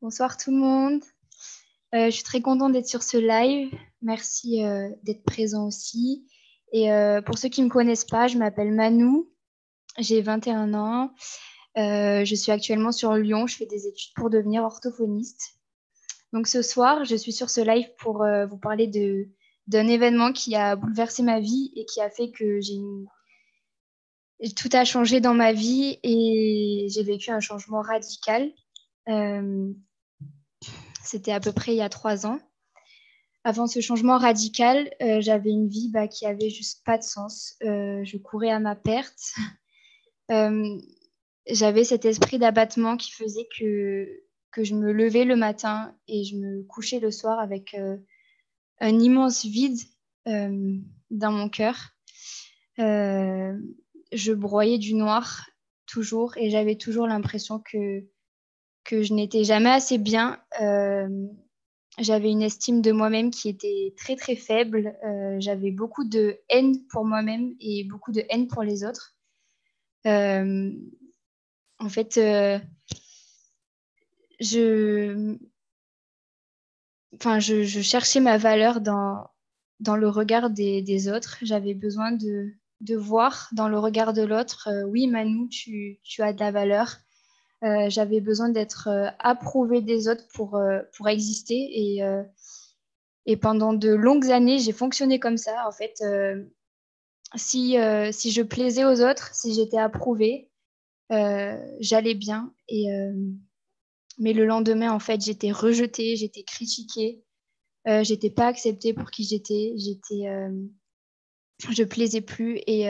Bonsoir tout le monde. Je suis très contente d'être sur ce live. Merci d'être présent aussi. Et pour ceux qui ne me connaissent pas, je m'appelle Manou. J'ai 21 ans. Je suis actuellement sur Lyon. Je fais des études pour devenir orthophoniste. Donc ce soir, je suis sur ce live pour vous parler d'un événement qui a bouleversé ma vie et qui a fait que tout a changé dans ma vie et j'ai vécu un changement radical. C'était à peu près il y a 3 ans. Avant ce changement radical, j'avais une vie qui avait juste pas de sens. Je courais à ma perte. Euh, J'avais cet esprit d'abattement qui faisait que je me levais le matin et je me couchais le soir avec un immense vide dans mon cœur. Je broyais du noir toujours et j'avais toujours l'impression que je n'étais jamais assez bien. J'avais une estime de moi-même qui était très très faible. J'avais beaucoup de haine pour moi-même et beaucoup de haine pour les autres. Euh, en fait, je, je cherchais ma valeur dans le regard des autres. J'avais besoin de voir dans le regard de l'autre, oui, Manu, tu as de la valeur. J'avais besoin d'être approuvée des autres pour exister. Et pendant de longues années, j'ai fonctionné comme ça. En fait, si je plaisais aux autres, si j'étais approuvée, j'allais bien. Mais le lendemain, en fait, j'étais rejetée, j'étais critiquée, j'étais pas acceptée pour qui j'étais. Je plaisais plus. Et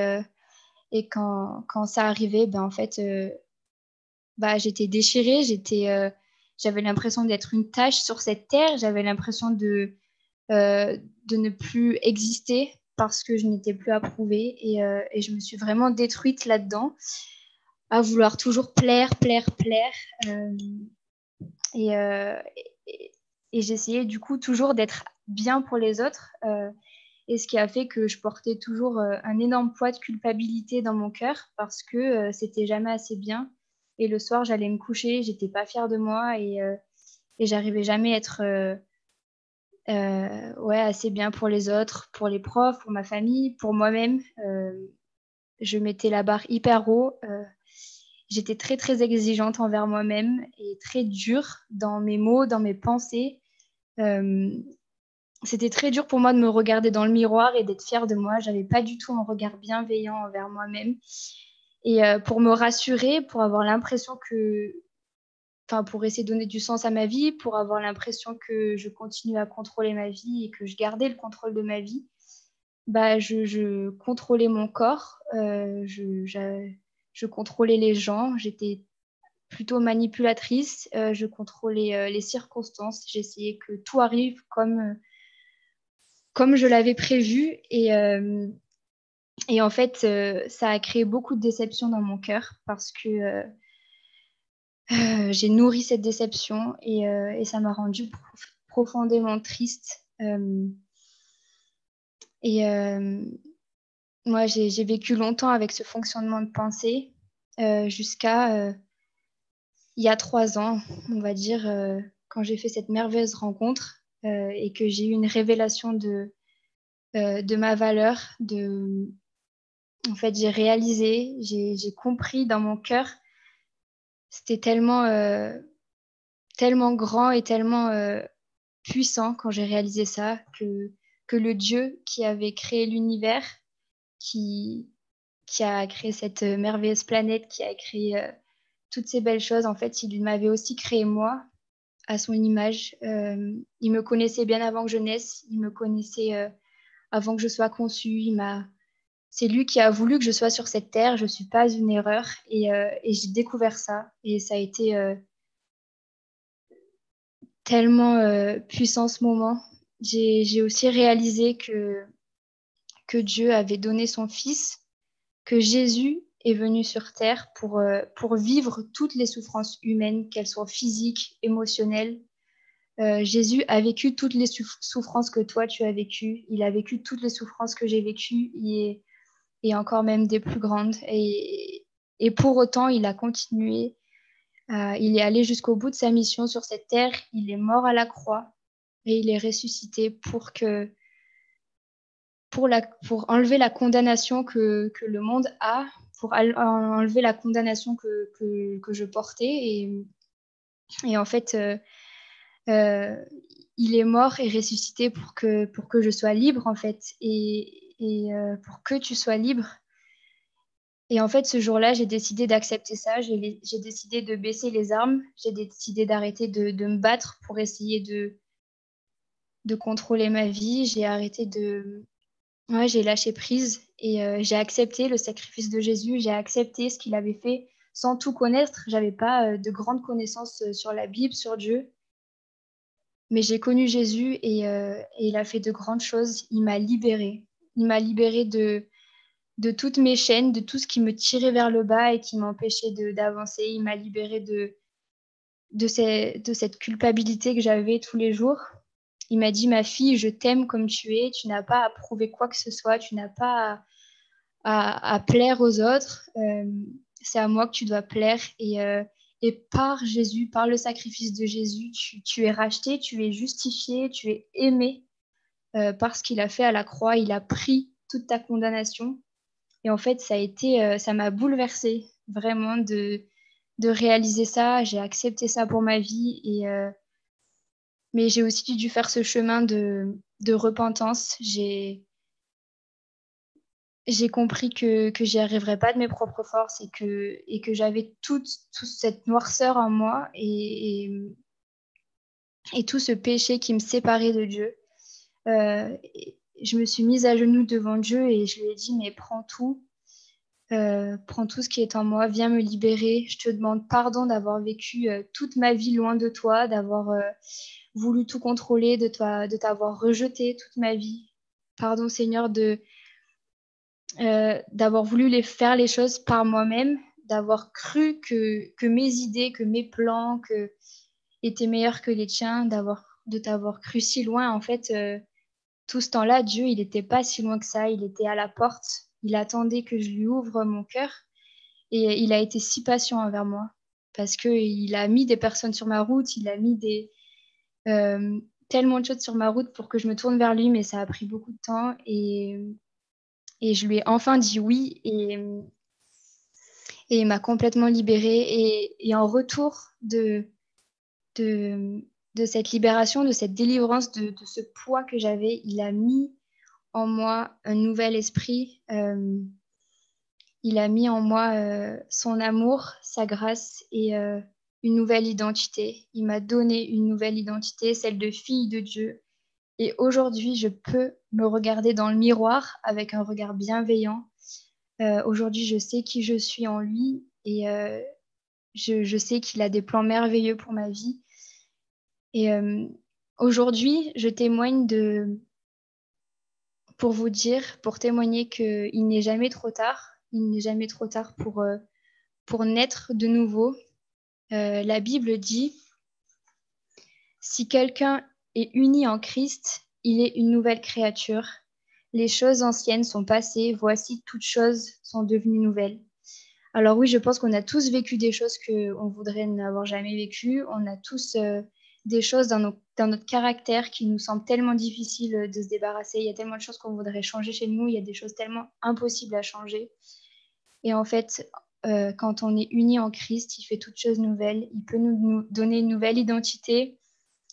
quand ça arrivait, en fait, j'étais déchirée. J'avais l'impression d'être une tâche sur cette terre. J'avais l'impression de ne plus exister parce que je n'étais plus approuvée et je me suis vraiment détruite là-dedans, à vouloir toujours plaire, plaire, plaire. Euh, et, euh, et, et j'essayais du coup toujours d'être bien pour les autres. Et ce qui a fait que je portais toujours un énorme poids de culpabilité dans mon cœur parce que c'était jamais assez bien. Et le soir, j'allais me coucher, j'étais pas fière de moi et j'arrivais jamais à être ouais, assez bien pour les autres, pour les profs, pour ma famille, pour moi-même. Je mettais la barre hyper haut. J'étais très, très exigeante envers moi-même et très dure dans mes mots, dans mes pensées. Euh, C'était très dur pour moi de me regarder dans le miroir et d'être fière de moi. J'avais pas du tout un regard bienveillant envers moi-même. Et pour me rassurer, pour avoir l'impression pour essayer de donner du sens à ma vie, pour avoir l'impression que je continue à contrôler ma vie et que je gardais le contrôle de ma vie, je contrôlais mon corps, je contrôlais les gens, j'étais plutôt manipulatrice, je contrôlais les circonstances, j'essayais que tout arrive comme je l'avais prévu et en fait, ça a créé beaucoup de déception dans mon cœur parce que j'ai nourri cette déception et ça m'a rendue profondément triste. Et moi, j'ai vécu longtemps avec ce fonctionnement de pensée jusqu'à il y a 3 ans, on va dire, quand j'ai fait cette merveilleuse rencontre et que j'ai eu une révélation de ma valeur. En fait, j'ai réalisé, j'ai compris dans mon cœur. C'était tellement grand et tellement puissant quand j'ai réalisé ça, que le Dieu qui avait créé l'univers, qui, qui a créé cette merveilleuse planète, qui a créé toutes ces belles choses, en fait, il m'avait aussi créé moi à son image. Il me connaissait bien avant que je naisse, il me connaissait avant que je sois conçue. C'est lui qui a voulu que je sois sur cette terre. Je ne suis pas une erreur et j'ai découvert ça et ça a été tellement puissant ce moment. J'ai aussi réalisé que Dieu avait donné son Fils, que Jésus est venu sur terre pour vivre toutes les souffrances humaines, qu'elles soient physiques, émotionnelles. Jésus a vécu toutes les souffrances que toi tu as vécues. Il a vécu toutes les souffrances que j'ai vécues et encore même des plus grandes. Et pour autant, il a continué Il est allé jusqu'au bout de sa mission sur cette terre. Il est mort à la croix et il est ressuscité pour enlever la condamnation que le monde a, pour enlever la condamnation que je portais. Et en fait, euh, il est mort et ressuscité pour que je sois libre, en fait, et pour que tu sois libre. Et en fait, ce jour-là, j'ai décidé d'accepter ça. J'ai décidé de baisser les armes. J'ai décidé d'arrêter de me battre pour essayer de contrôler ma vie. J'ai arrêté de... Ouais, j'ai lâché prise et j'ai accepté le sacrifice de Jésus. J'ai accepté ce qu'il avait fait sans tout connaître. J'avais pas de grandes connaissances sur la Bible, sur Dieu. Mais j'ai connu Jésus et il a fait de grandes choses. Il m'a libérée. Il m'a libérée de toutes mes chaînes, de tout ce qui me tirait vers le bas et qui m'empêchait d'avancer. Il m'a libérée de cette culpabilité que j'avais tous les jours. Il m'a dit, ma fille, je t'aime comme tu es, tu n'as pas à prouver quoi que ce soit, tu n'as pas à plaire aux autres, c'est à moi que tu dois plaire. Et par Jésus, par le sacrifice de Jésus, tu es racheté, tu es justifié, tu es aimé parce qu'il a fait à la croix, il a pris toute ta condamnation. Et en fait, ça m'a bouleversée vraiment de réaliser ça. J'ai accepté ça pour ma vie. Mais j'ai aussi dû faire ce chemin de repentance. J'ai compris que j'y arriverais pas de mes propres forces et que j'avais toute cette noirceur en moi et tout ce péché qui me séparait de Dieu. Je me suis mise à genoux devant Dieu et je lui ai dit, mais prends tout ce qui est en moi, viens me libérer. Je te demande pardon d'avoir vécu toute ma vie loin de toi, d'avoir voulu tout contrôler, de t'avoir rejeté toute ma vie. Pardon Seigneur d'avoir voulu faire les choses par moi-même, d'avoir cru que mes idées, que mes plans étaient meilleurs que les tiens, de t'avoir cru si loin. En fait, tout ce temps-là, Dieu, il n'était pas si loin que ça. Il était à la porte. Il attendait que je lui ouvre mon cœur. Et il a été si patient envers moi parce qu'il a mis des personnes sur ma route, il a mis tellement de choses sur ma route pour que je me tourne vers lui, mais ça a pris beaucoup de temps. Et je lui ai enfin dit oui et il m'a complètement libérée. Et en retour de, de cette libération, de cette délivrance, de ce poids que j'avais, il a mis en moi un nouvel esprit. Il a mis en moi son amour, sa grâce et une nouvelle identité. Il m'a donné une nouvelle identité, celle de fille de Dieu. Et aujourd'hui, je peux me regarder dans le miroir avec un regard bienveillant. Aujourd'hui, je sais qui je suis en lui et je sais qu'il a des plans merveilleux pour ma vie. Et aujourd'hui, je témoigne pour vous dire, pour témoigner qu'il n'est jamais trop tard. Il n'est jamais trop tard pour naître de nouveau. La Bible dit, si quelqu'un est uni en Christ, il est une nouvelle créature. Les choses anciennes sont passées, voici toutes choses sont devenues nouvelles. Alors oui, je pense qu'on a tous vécu des choses qu'on voudrait n'avoir jamais vécues. On a tous des choses dans notre caractère qui nous semblent tellement difficiles de se débarrasser. Il y a tellement de choses qu'on voudrait changer chez nous. Il y a des choses tellement impossibles à changer. Et en fait, quand on est unis en Christ, il fait toutes choses nouvelles. Il peut nous donner une nouvelle identité.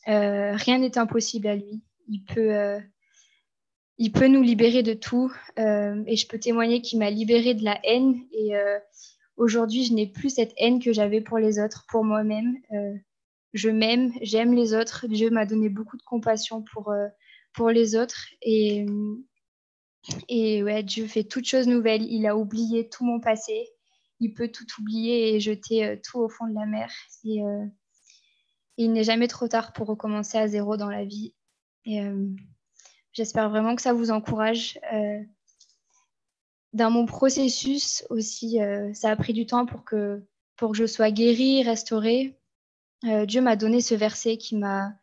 Rien n'est impossible à lui. Il peut nous libérer de tout. Et je peux témoigner qu'il m'a libérée de la haine. Et aujourd'hui, je n'ai plus cette haine que j'avais pour les autres, pour moi-même. Je m'aime, j'aime les autres. Dieu m'a donné beaucoup de compassion pour les autres. Et ouais, Dieu fait toutes choses nouvelles. Il a oublié tout mon passé. Il peut tout oublier et jeter tout au fond de la mer. Et il n'est jamais trop tard pour recommencer à zéro dans la vie. Et j'espère vraiment que ça vous encourage. Dans mon processus aussi, ça a pris du temps pour que je sois guérie, restaurée. Dieu m'a donné ce verset qui m'a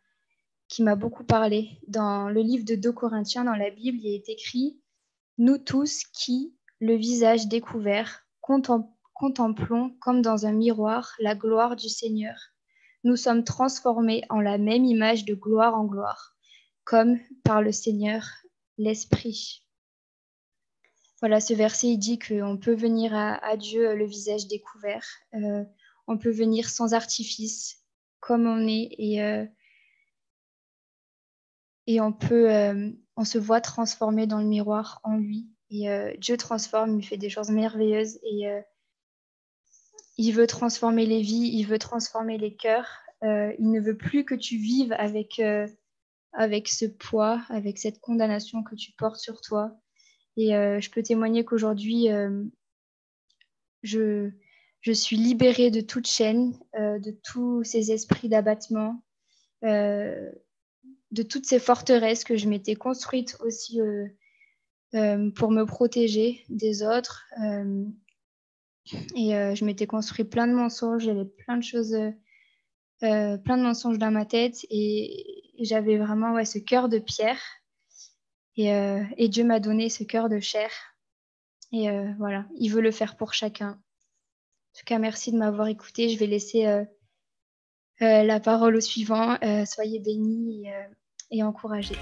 beaucoup parlé. Dans le livre de 2 Corinthiens, dans la Bible, il est écrit « Nous tous qui, le visage découvert, contemplons comme dans un miroir la gloire du Seigneur. Nous sommes transformés en la même image de gloire en gloire, comme par le Seigneur, l'Esprit. Voilà, ce verset, il dit qu'on peut venir à Dieu le visage découvert. On peut venir sans artifice, comme on est, et on se voit transformé dans le miroir en lui. Et Dieu transforme, il fait des choses merveilleuses, et il veut transformer les vies, il veut transformer les cœurs. Il ne veut plus que tu vives avec ce poids, avec cette condamnation que tu portes sur toi. Et je peux témoigner qu'aujourd'hui, je suis libérée de toute chaîne, de tous ces esprits d'abattement, de toutes ces forteresses que je m'étais construites aussi pour me protéger des autres. Et je m'étais construit plein de mensonges, j'avais plein de choses, plein de mensonges dans ma tête. Et j'avais vraiment ce cœur de pierre. Et Dieu m'a donné ce cœur de chair. Et voilà, il veut le faire pour chacun. En tout cas, merci de m'avoir écouté. Je vais laisser la parole au suivant. Soyez bénis et encouragés.